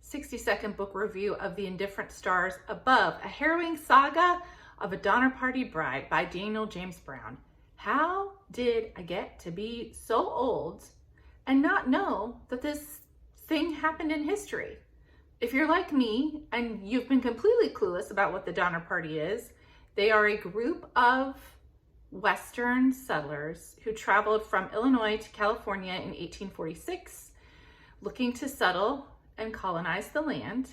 60-second book review of The Indifferent Stars Above, a harrowing saga of a Donner Party bride by Daniel James Brown. How did I get to be so old and not know that this thing happened in history? If you're like me and you've been completely clueless about what the Donner Party is, they are a group of Western settlers who traveled from Illinois to California in 1846, looking to settle and colonize the land.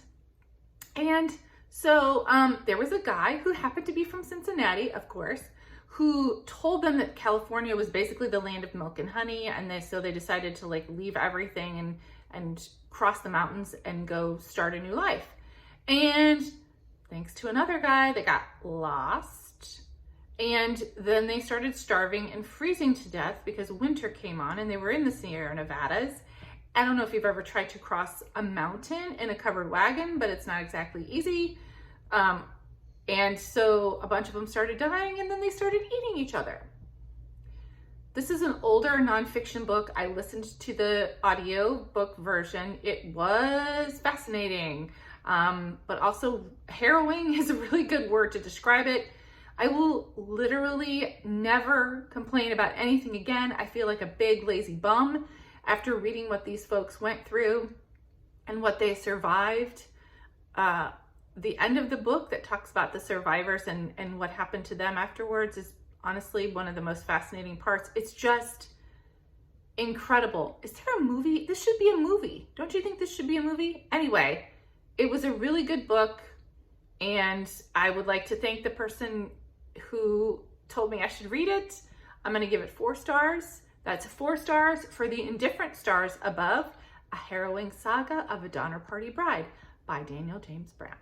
And so there was a guy who happened to be from Cincinnati, of course, who told them that California was basically the land of milk and honey, and so they decided to leave everything and cross the mountains and go start a new life. And thanks to another guy, they got lost, and then they started starving and freezing to death because winter came on, and they were in the Sierra Nevadas. I don't know if you've ever tried to cross a mountain in a covered wagon, but it's not exactly easy. And so a bunch of them started dying, and then they started eating each other. This is an older nonfiction book. I listened to the audio book version. It was fascinating, but also harrowing is a really good word to describe it. I will literally never complain about anything again. I feel like a big lazy bum after reading what these folks went through and what they survived. The end of the book that talks about the survivors and what happened to them afterwards is honestly one of the most fascinating parts. It's just incredible. Is there a movie? This should be a movie. Don't you think this should be a movie? Anyway, it was a really good book, and I would like to thank the person who told me I should read it. I'm going to give it 4 stars. That's 4 stars for The Indifferent Stars Above, a harrowing saga of a Donner Party bride by Daniel James Brown.